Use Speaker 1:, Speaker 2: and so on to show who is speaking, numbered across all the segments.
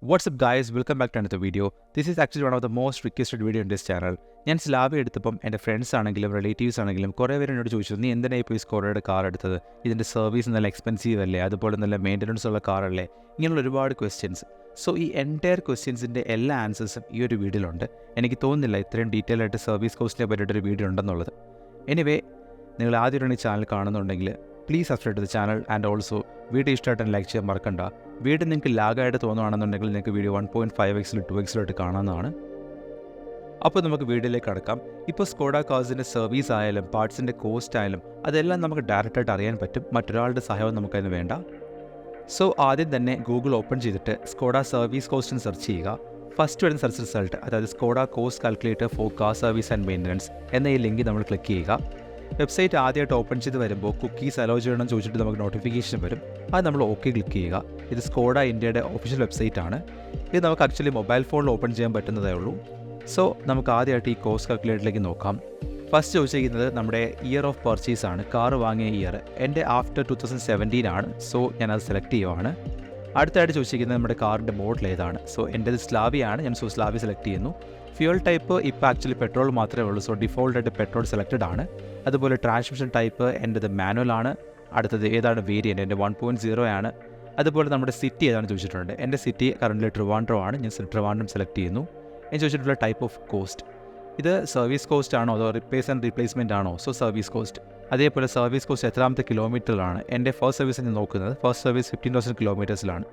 Speaker 1: What's up guys, welcome back to another video. This is actually one of the most requested video in this channel. ഞാൻ slab എടുത്തപ്പം എൻ്റെ friends ആണെങ്കിലും relatives ആണെങ്കിലും കുറേ പേര് എന്നോട് ചോദിച്ചു നീ എന്തിനാണ് ഇപ്പോൾ ഈ സ്കോഡയുടെ കാർ എടുത്തത്, ഇതിൻ്റെ സർവീസ് നല്ല എക്സ്പെൻസീവ് അല്ലേ, അതുപോലെ നല്ല മെയിൻ്റനൻസ് ഉള്ള കാറല്ലേ, ഇങ്ങനെയുള്ള ഒരുപാട് ക്വസ്റ്റ്യൻസ്. സോ ഈ എൻറ്റയർ ക്വസ്റ്റ്യൻസിൻ്റെ എല്ലാ ആൻസേഴ്സും ഈ ഒരു വീഡിയോയിലുണ്ട്. എനിക്ക് തോന്നുന്നില്ല ഇത്രയും ഡീറ്റെയിൽ ആയിട്ട് സർവീസ് കോസ്റ്റിനെ പറ്റിയിട്ടൊരു വീഡിയോ ഉണ്ടെന്നുള്ളത്. എനിവേ, നിങ്ങൾ ആദ്യമായിട്ടാണ് ഈ ചാനൽ കാണുന്നുണ്ടെങ്കിൽ please subscribe to the channel and also video ഇഷ്ടമായിട്ട് ലൈക്ക് ചെയ്യാൻ മറക്കണ്ട. വീഡിയോ നിങ്ങൾക്ക് ലാഗായിട്ട് തോന്നുകയാണെന്നുണ്ടെങ്കിൽ നിങ്ങൾക്ക് വീഡിയോ 1.5x 2x കാണാവുന്നതാണ്. അപ്പോൾ നമുക്ക് വീഡിയോയിലേക്ക് കടക്കാം. ഇപ്പോൾ സ്കോഡ കാർസിൻ്റെ സർവീസ് ആയാലും പാർട്സിൻ്റെ കോസ്റ്റ് ആയാലും അതെല്ലാം നമുക്ക് ഡയറക്റ്റായിട്ട് അറിയാൻ പറ്റും, മറ്റൊരാളുടെ സഹായം നമുക്കതിന് വേണ്ട. സോ ആദ്യം തന്നെ ഗൂഗിൾ ഓപ്പൺ ചെയ്തിട്ട് സ്കോഡ സർവീസ് കോസ്റ്റ് സെർച്ച് ചെയ്യുക. ഫസ്റ്റ് വരുന്ന സെർച്ച് റിസൾട്ട്, അതായത് Skoda cost calculator for car service and maintenance എന്ന ഈ ലിങ്ക് നമ്മൾ ക്ലിക്ക് ചെയ്യുക. വെബ്സൈറ്റ് ആദ്യമായിട്ട് ഓപ്പൺ ചെയ്ത് വരുമ്പോൾ കുക്കീസ് അലോ ചെയ്യണം ചോദിച്ചിട്ട് നമുക്ക് നോട്ടിഫിക്കേഷൻ വരും. അത് നമ്മൾ ഓക്കെ ക്ലിക്ക് ചെയ്യുക. ഇത് സ്കോഡ ഇന്ത്യയുടെ ഒഫീഷ്യൽ വെബ്സൈറ്റ് ആണ്. ഇത് നമുക്ക് ആക്ച്വലി മൊബൈൽ ഫോണിൽ ഓപ്പൺ ചെയ്യാൻ പറ്റുന്നതേ ഉള്ളൂ. സോ നമുക്ക് ആദ്യമായിട്ട് ഈ കോസ്റ്റ് കാൽക്കുലേറ്ററിലേക്ക് നോക്കാം. ഫസ്റ്റ് ചോദിച്ചിരിക്കുന്നത് നമ്മുടെ ഇയർ ഓഫ് പർച്ചേസ് ആണ്, കാർ വാങ്ങിയ ഇയർ. എൻ്റെ ആഫ്റ്റർ 2017 ആണ്. സോ ഞാനത് സെലക്ട് ചെയ്യുവാണ്. അടുത്തായിട്ട് ചോദിച്ചിരിക്കുന്നത് നമ്മുടെ കാറിൻ്റെ മോഡൽ ഏതാണ്. സോ എൻ്റെത് സ്ലാവിയാണ്, ഞാൻ സ്ലാവി സെലക്ട് ചെയ്യുന്നു. ഫ്യൂൽ ടൈപ്പ് ഇപ്പോൾ ആക്ച്വലി പെട്രോൾ മാത്രമേ ഉള്ളൂ. സോ ഡിഫോൾട്ടായിട്ട് പെട്രോൾ സെലക്റ്റഡ് ആണ്. അതുപോലെ ട്രാൻസ്മിഷൻ ടൈപ്പ് എൻ്റെത് മാനുവൽ ആണ്. അടുത്തത് ഏതാണ് വേരിയൻറ്റ്, എൻ്റെ 1.0 ആണ്. അതുപോലെ നമ്മുടെ സിറ്റി ഏതാണ് ചോദിച്ചിട്ടുണ്ട്. എൻ്റെ സിറ്റി കറൻ്റ് ട്രിവാൻഡ്രം ആണ്, ഞാൻ ട്രിവാൻഡ്രം സെലക്ട് ചെയ്യുന്നു. ഞാൻ ചോദിച്ചിട്ടുള്ള ടൈപ്പ് ഓഫ് കോസ്റ്റ്, ഇത് സർവീസ് കോസ്റ്റ് ആണോ അതോ റിപ്പേഴ്സ് ആൻഡ് റീപ്ലേസ്മെൻറ്റ് ആണോ. So service cost. അതേപോലെ സർവീസ് കോസ്റ്റ് എത്രാമത്തെ കിലോമീറ്ററിലാണ്. എൻ്റെ ഫസ്റ്റ് സർവീസ് ഞാൻ നോക്കുന്നത് ഫസ്റ്റ് സർവീസ് 15,000 കിലോമീറ്റേഴ്സിലാണ്.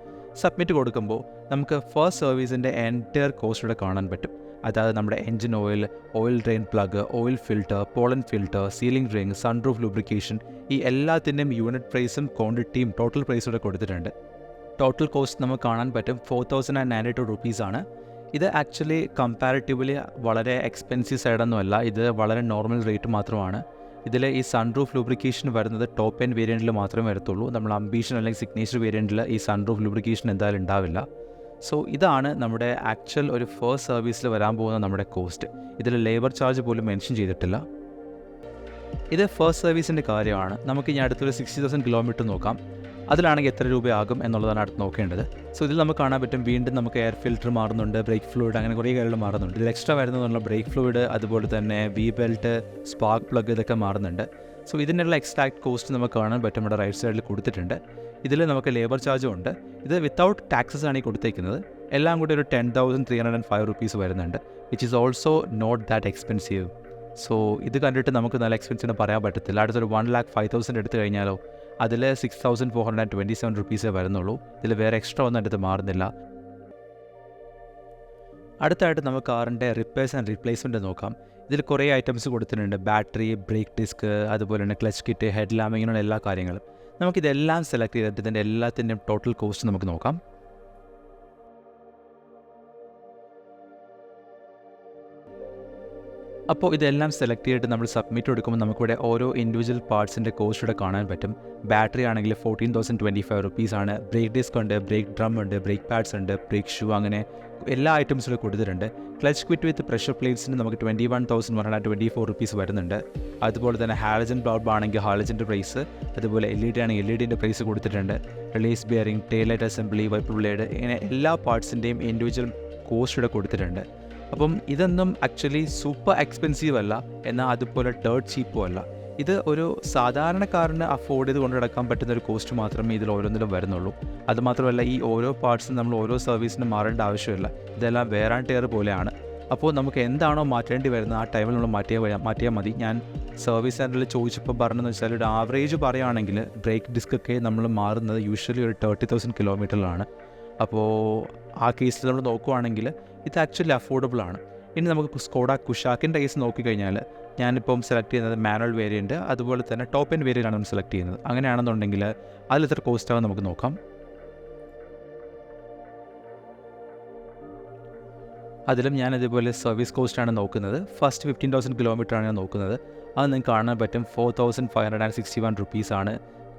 Speaker 1: സബ്മിറ്റ് കൊടുക്കുമ്പോൾ നമുക്ക് ഫസ്റ്റ് സർവീസിൻ്റെ എൻറ്റയർ കോസ്റ്റ് ഇവിടെ കാണാൻ പറ്റും. അതായത് നമ്മുടെ engine oil, oil drain plug, oil filter, pollen filter, sealing ring, sunroof lubrication, ഈ എല്ലാത്തിൻ്റെയും യൂണിറ്റ് പ്രൈസും ക്വാണ്ടിറ്റിയും ടോട്ടൽ പ്രൈസും ഇവിടെ കൊടുത്തിട്ടുണ്ട്. ടോട്ടൽ കോസ്റ്റ് നമുക്ക് കാണാൻ പറ്റും 4,092 റുപ്പീസാണ്. ഇത് ആക്ച്വലി കമ്പാരിറ്റീവ്ലി വളരെ എക്സ്പെൻസീവ് സൈഡൊന്നുമല്ല, ഇത് വളരെ നോർമൽ റേറ്റ് മാത്രമാണ്. ഇതിൽ ഈ സൺറൂഫ് ലൂബ്രിക്കേഷൻ വരുന്നത് ടോപ്പ് എൻഡ് വേരിയൻറ്റിൽ മാത്രമേ വരത്തുള്ളൂ. നമ്മൾ അംബീഷൻ അല്ലെങ്കിൽ സിഗ്നേച്ചർ വേരിയൻറ്റിൽ ഈ സൺറൂഫ് ലൂബ്രിക്കേഷൻ എന്തായാലും ഉണ്ടാവില്ല. സോ ഇതാണ് നമ്മുടെ ആക്ച്വൽ ഒരു ഫസ്റ്റ് സർവീസിൽ വരാൻ പോകുന്ന നമ്മുടെ കോസ്റ്റ്. ഇതിൽ ലേബർ ചാർജ് പോലും മെൻഷൻ ചെയ്തിട്ടില്ല. ഇത് ഫസ്റ്റ് സർവീസിൻ്റെ കാര്യമാണ്. നമുക്ക് ഇനി അടുത്തൊരു 60,000 കിലോമീറ്റർ നോക്കാം. അതിലാണെങ്കിൽ എത്ര രൂപയാകും എന്നുള്ളതാണ് അടുത്ത് നോക്കേണ്ടത്. സോ ഇതിൽ നമുക്ക് കാണാൻ പറ്റും വീണ്ടും നമുക്ക് എയർ ഫിൽറ്റർ മാറുന്നുണ്ട്, ബ്രേക്ക് ഫ്ലൂയിഡ്, അങ്ങനെ കുറേ കാര്യങ്ങൾ മാറുന്നുണ്ട്. ഇതിൽ എക്സ്ട്രാ വരുന്നതെന്നുള്ള ബ്രേക്ക് ഫ്ലൂയിഡ്, അതുപോലെ തന്നെ വി ബെൽറ്റ്, സ്പാർക്ക് പ്ലഗ്, ഇതൊക്കെ മാറുന്നുണ്ട്. സോ ഇതിനുള്ള എക്സാക്ട് കോസ്റ്റ് നമുക്ക് കാണാൻ പറ്റും, ഇവിടെ റൈറ്റ് സൈഡിൽ കൊടുത്തിട്ടുണ്ട്. ഇതിൽ നമുക്ക് ലേബർ ചാർജും ഉണ്ട്. ഇത് വിത്തൗട്ട് ടാക്സസ് ആണ് ഈ കൊടുത്തേക്കുന്നത്. എല്ലാം കൂടി ഒരു 10,305 റുപ്പീസ് വരുന്നുണ്ട്, which is also not that expensive. So ഇത് കണ്ടിട്ട് നമുക്ക് നല്ല എക്സ്പെൻസീവ് പറയാൻ പറ്റത്തില്ല. അടുത്തൊരു 1,05,000 എടുത്തു കഴിഞ്ഞാലോ അതിൽ 6,427 റുപ്പീസേ വരുന്നുള്ളൂ. ഇതിൽ വേറെ എക്സ്ട്രാ ഒന്നും അടുത്ത് മാറുന്നില്ല. അടുത്തായിട്ട് നമുക്ക് കാറിൻ്റെ റിപ്പയേഴ്സ് ആൻഡ് റീപ്ലേസ്മെൻറ്റ് നോക്കാം. ഇതിൽ കുറേ ഐറ്റംസ് കൊടുത്തിട്ടുണ്ട്. ബാറ്ററി, ബ്രേക്ക് ഡിസ്ക്, അതുപോലെ തന്നെ ക്ലച്ച് കിറ്റ്, ഹെഡ് ലാമ്പ്, ഇങ്ങനെയുള്ള എല്ലാ കാര്യങ്ങളും. നമുക്കിതെല്ലാം സെലക്ട് ചെയ്തിട്ട് ഇതിൻ്റെ എല്ലാത്തിൻ്റെയും ടോട്ടൽ കോസ്റ്റ് നമുക്ക് നോക്കാം. അപ്പോൾ ഇതെല്ലാം സെലക്ട് ചെയ്തിട്ട് നമ്മൾ സബ്മിറ്റ് കൊടുക്കുമ്പോൾ നമുക്കിവിടെ ഓരോ ഇൻഡിവിജ്വൽ പാർട്സിൻ്റെ കോസ്റ്റ് ഇവിടെ കാണാൻ പറ്റും. ബാറ്ററി ആണെങ്കിൽ 14,025 റുപ്പീസാണ്. ബ്രേക്ക് ഡിസ്ക് ഉണ്ട്, ബ്രേക്ക് ഡ്രം ഉണ്ട്, ബ്രേക്ക് പാഡ്സ് ഉണ്ട്, ബ്രേക്ക് ഷൂ, അങ്ങനെ എല്ലാ ഐറ്റംസും ഇവിടെ കൊടുത്തിട്ടുണ്ട്. ക്ലച്ച് ക്വിറ്റ് വിത്ത് പ്രഷർ പ്ലേറ്റ്സിന് നമുക്ക് 21,124 റുപ്പീസ് വരുന്നുണ്ട്. അതുപോലെ തന്നെ ഹാലജൻ ബൾബ് ആണെങ്കിൽ ഹാലജൻ്റെ പ്രൈസ്, അതുപോലെ LED ആണെങ്കിൽ LEDൻ്റെ പ്രൈസ് കൊടുത്തിട്ടുണ്ട്. Release bearing, taillight assembly, wiper blade, ഇങ്ങനെ എല്ലാ പാർട്സിൻ്റെയും ഇൻഡിവിജ്വൽ കോസ്റ്റ് ഇവിടെ കൊടുത്തിട്ടുണ്ട്. അപ്പം ഇതൊന്നും ആക്ച്വലി സൂപ്പർ എക്സ്പെൻസീവ് അല്ല, എന്നാൽ അതുപോലെ ഡേർട്ട് ചീപ്പും അല്ല. ഇത് ഒരു സാധാരണക്കാരന് അഫോർഡ് ചെയ്ത് കൊണ്ട് നടക്കാൻ പറ്റുന്ന ഒരു കോസ്റ്റ് മാത്രമേ ഇതിൽ ഓരോന്നിലും വരുന്നുള്ളൂ. അതുമാത്രമല്ല ഈ ഓരോ പാർട്സും നമ്മൾ ഓരോ സർവീസിനും മാറേണ്ട ആവശ്യമില്ല. ഇതെല്ലാം വേർ ആൻഡ് ടയർ പോലെയാണ്. അപ്പോൾ നമുക്ക് എന്താണോ മാറ്റേണ്ടി വരുന്നത് ആ ടൈമിൽ നമ്മൾ മാറ്റിയാൽ മതി. ഞാൻ സർവീസ് സെൻറ്ററിൽ ചോദിച്ചപ്പോൾ പറഞ്ഞതെന്ന് വെച്ചാൽ ഒരു ആവറേജ് പറയുകയാണെങ്കിൽ ബ്രേക്ക് ഡിസ്ക് ഒക്കെ നമ്മൾ മാറുന്നത് യൂഷ്വലി ഒരു 30,000 കിലോമീറ്ററിലാണ്. അപ്പോൾ ആ കേസിൽ നമ്മൾ നോക്കുവാണെങ്കിൽ ഇത് ആക്ച്വലി അഫോർഡബിൾ ആണ്. ഇനി നമുക്ക് സ്കോഡ കുഷാക്കിൻ്റെ കേസ് നോക്കിക്കഴിഞ്ഞാൽ ഞാനിപ്പം സെലക്ട് ചെയ്യുന്നത് മാനുവൽ വേരിയൻറ്റ്, അതുപോലെ തന്നെ ടോപ്പ് എൻഡ് വേരിയൻ്റ് ആണ് നമ്മൾ സെലക്ട് ചെയ്യുന്നത്. അങ്ങനെയാണെന്നുണ്ടെങ്കിൽ അതിലെത്ര കോസ്റ്റ് ആകും നമുക്ക് നോക്കാം. അതിലും ഞാൻ ഇതുപോലെ സർവീസ് കോസ്റ്റാണ് നോക്കുന്നത്. ഫസ്റ്റ് 15,000 കിലോമീറ്ററാണ് ഞാൻ നോക്കുന്നത്. അത് നിങ്ങൾക്ക് കാണാൻ പറ്റും 4,561 റുപ്പീസാണ്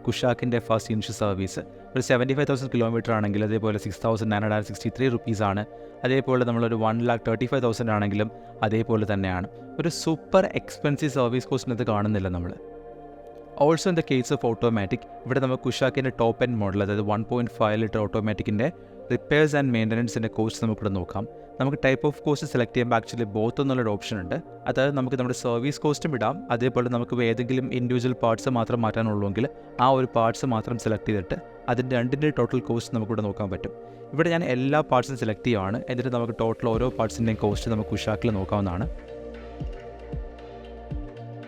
Speaker 1: കുഷാക്കിൻ്റെ ഫസ്റ്റ് ഇനിഷ്യൽ സർവീസ്. ഒരു 75,000 കിലോമീറ്റർ ആണെങ്കിൽ അതേപോലെ 6,963 റുപ്പീസാണ്. അതേപോലെ നമ്മളൊരു 1,35,000 ആണെങ്കിലും അതേപോലെ തന്നെയാണ്. ഒരു സൂപ്പർ എക്സ്പെൻസീവ് സർവീസ് കോസ്റ്റിനകത്ത് കാണുന്നില്ല നമ്മൾ. Also in the case of automatic, ഇവിടെ നമുക്ക് കുഷാക്കിൻ്റെ ടോപ്പ് എൻഡ് മോഡൽ, അതായത് 1.5 ലിറ്റർ ഓട്ടോമാറ്റിക്കിൻ്റെ റിപ്പയർസ് ആൻഡ് മെയിൻ്റനൻസിൻ്റെ കോസ്റ്റ് നമുക്കിവിടെ നോക്കാം. നമുക്ക് ടൈപ്പ് ഓഫ് കോസ്റ്റ് സെലക്ട് ചെയ്യുമ്പോൾ ആക്ച്വലി ബോത്ത് എന്നുള്ളൊരു ഓപ്ഷൻ ഉണ്ട്. അതായത് നമുക്ക് നമ്മുടെ സർവീസ് കോസ്റ്റും ഇടാം, അതേപോലെ നമുക്ക് ഏതെങ്കിലും ഇൻഡിവിജ്വൽ പാർട്സ് മാത്രം മാറ്റാനുള്ളൂവെങ്കിൽ ആ ഒരു പാർട്സ് മാത്രം സെലക്ട് ചെയ്തിട്ട് അതിൻ്റെ രണ്ടിൻ്റെ ടോട്ടൽ കോസ്റ്റ് നമുക്കിവിടെ നോക്കാൻ പറ്റും. ഇവിടെ ഞാൻ എല്ലാ പാർട്സും സെലക്ട് ചെയ്യുകയാണ്. എന്നിട്ട് നമുക്ക് ടോട്ടൽ ഓരോ പാർട്സിൻ്റെയും കോസ്റ്റ് നമുക്ക് ഉഷാക്കിൽ നോക്കാവുന്നതാണ്.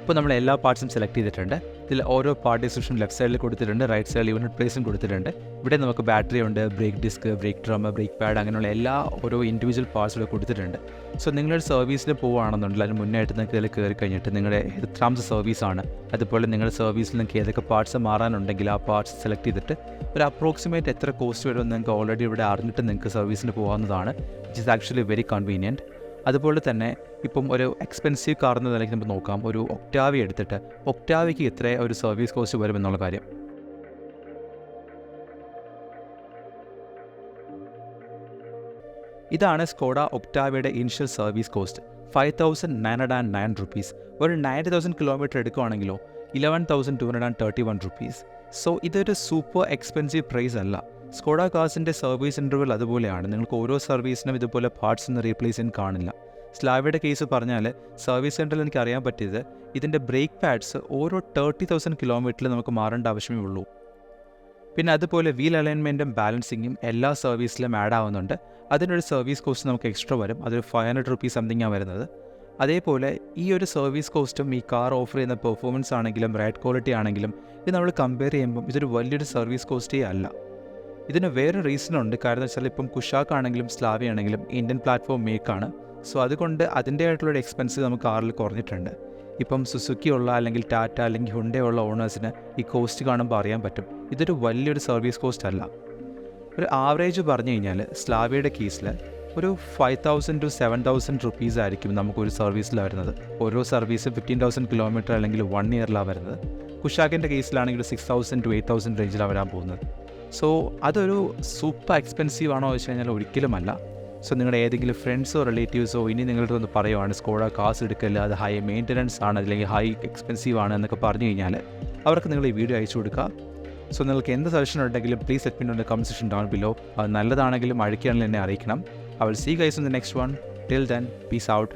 Speaker 1: ഇപ്പോൾ നമ്മൾ എല്ലാ പാർട്സും സെലക്ട് ചെയ്തിട്ടുണ്ട്. ഇതിൽ ഓരോ പാർട്ട് ഡിസ്ക്രിപ്ഷൻ ലെഫ്റ്റ് സൈഡിൽ കൊടുത്തിട്ടുണ്ട്, റൈറ്റ് സൈഡിൽ യൂണിറ്റ് പ്രൈസും കൊടുത്തിട്ടുണ്ട്. ഇവിടെ നമുക്ക് ബാറ്ററി ഉണ്ട്, brake disc, break drum, brake pad, അങ്ങനെയുള്ള എല്ലാ ഓരോ ഇൻഡിവിജ്വൽ പാർട്സ് ഇവിടെ കൊടുത്തിട്ടുണ്ട്. സോ നിങ്ങളൊരു സർവീസിന് പോവുകയാണെന്നുണ്ടെങ്കിൽ അതിന് മുന്നായിട്ട് നിങ്ങൾക്ക് ഇതിൽ കയറി കഴിഞ്ഞിട്ട് നിങ്ങളുടെ എത്രാമത്തെ സർവീസാണ്, അതുപോലെ നിങ്ങളുടെ സർവീസിൽ നിങ്ങൾക്ക് ഏതൊക്കെ പാർട്സ് മാറാനുണ്ടെങ്കിൽ ആ പാർട്സ് സെലക്ട് ചെയ്തിട്ട് ഒരു അപ്രോക്സിമേറ്റ് എത്ര കോസ്റ്റ് വരുമെന്ന് നിങ്ങൾക്ക് ഓൾറെഡി ഇവിടെ അറിഞ്ഞിട്ട് നിങ്ങൾക്ക് സർവീസിന് പോകാവുന്നതാണ്. Which is actually very convenient. അതുപോലെ തന്നെ ഇപ്പം ഒരു എക്സ്പെൻസീവ് കാർ എന്ന നിലയ്ക്ക് നമുക്ക് നോക്കാം. ഒരു ഒക്ടാവിയ എടുത്തിട്ട് ഒക്ടാവിയയ്ക്ക് എത്ര ഒരു സർവീസ് കോസ്റ്റ് വരുമെന്നുള്ള കാര്യം. ഇതാണ് സ്കോഡ ഒക്ടാവിയയുടെ ഇനിഷ്യൽ സർവീസ് കോസ്റ്റ്, 5,909 rupees. ഒരു 90,000 കിലോമീറ്റർ എടുക്കുകയാണെങ്കിലോ 11,231 rupees. സോ ഇതൊരു സൂപ്പർ എക്സ്പെൻസീവ് പ്രൈസ് അല്ല. സ്കോഡ കാർസിൻ്റെ സർവീസ് ഇൻ്റർവൽ അതുപോലെയാണ്. നിങ്ങൾക്ക് ഓരോ സർവീസിനും ഇതുപോലെ പാർട്സ് ഒന്നും റീപ്ലേസ് ചെയ്യാൻ കാണില്ല. സ്ലാവിയുടെ കേസ് പറഞ്ഞാൽ സർവീസ് സെൻറ്ററിൽ എനിക്ക് അറിയാൻ പറ്റിയത് ഇതിൻ്റെ ബ്രേക്ക് പാഡ്സ് ഓരോ 30,000 കിലോമീറ്ററിൽ നമുക്ക് മാറേണ്ട ആവശ്യമേ ഉള്ളൂ. പിന്നെ അതുപോലെ വീൽ അലൈൻമെൻറ്റും ബാലൻസിങ്ങും എല്ലാ സർവീസിലും ആഡ് ആവുന്നുണ്ട്. അതിനൊരു സർവീസ് കോസ്റ്റ് നമുക്ക് എക്സ്ട്രാ വരും. അതൊരു 500 rupees സംതിങ്ങാണ് വരുന്നത്. അതേപോലെ ഈ ഒരു സർവീസ് കോസ്റ്റും ഈ കാർ ഓഫർ ചെയ്യുന്ന പെർഫോമൻസ് ആണെങ്കിലും റൈഡ് ക്വാളിറ്റി ആണെങ്കിലും ഇത് നമ്മൾ കമ്പയർ ചെയ്യുമ്പം ഇതൊരു വലിയൊരു സർവീസ് കോസ്റ്റേ അല്ല. ഇതിന് വേറെ റീസണുണ്ട്. കാരണം വെച്ചാൽ ഇപ്പം കുഷാക്ക് ആണെങ്കിലും സ്ലാവി ആണെങ്കിലും ഇന്ത്യൻ പ്ലാറ്റ്ഫോം മേക്കാണ്. സോ അതുകൊണ്ട് അതിൻ്റെതായിട്ടുള്ളൊരു എക്സ്പെൻസ് നമുക്ക് കാറിൽ കുറഞ്ഞിട്ടുണ്ട്. ഇപ്പം സുസുക്കി ഉള്ള അല്ലെങ്കിൽ ടാറ്റ അല്ലെങ്കിൽ ഹുണ്ടേ ഉള്ള ഓണേഴ്സിന് ഈ കോസ്റ്റ് കാണുമ്പോൾ അറിയാൻ പറ്റും ഇതൊരു വലിയൊരു സർവീസ് കോസ്റ്റ് അല്ല. ഒരു ആവറേജ് പറഞ്ഞു കഴിഞ്ഞാൽ സ്ലാവിയുടെ കേസിൽ ഒരു 5,000 to 7,000 rupees ആയിരിക്കും നമുക്കൊരു സർവീസിൽ വരുന്നത്. ഓരോ സർവീസ് 15,000 കിലോമീറ്റർ അല്ലെങ്കിൽ 1 yearലാണ് വരുന്നത്. കുഷാക്കിൻ്റെ കേസിലാണെങ്കിൽ 6,000 to 8,000 റേഞ്ചിലാണ് വരാൻ പോകുന്നത്. സോ അതൊരു സൂപ്പർ എക്സ്പെൻസീവ് ആണോ വെച്ച് കഴിഞ്ഞാൽ ഒരിക്കലുമല്ല. സോ നിങ്ങളുടെ ഏതെങ്കിലും ഫ്രണ്ട്സോ റിലേറ്റീവ്സോ ഇനി നിങ്ങളുടെ ഒന്ന് പറയുവാണ് സ്കോഡ കാസ് എടുക്കല്ല, അത് ഹൈ മെയിൻ്റനൻസ് ആണ് അല്ലെങ്കിൽ ഹൈ എക്സ്പെൻസീവ് ആണ് എന്നൊക്കെ പറഞ്ഞു കഴിഞ്ഞാൽ അവർക്ക് നിങ്ങൾ ഈ വീഡിയോ അയച്ചു കൊടുക്കുക. സോ നിങ്ങൾക്ക് എന്ത് സജഷൻ ഉണ്ടെങ്കിലും please let me know in the comment section down below. അത് നല്ലതാണെങ്കിലും അഴിക്കുകയാണെങ്കിലും എന്നെ അറിയിക്കണം. I will see you guys in the next one. Till then, peace out.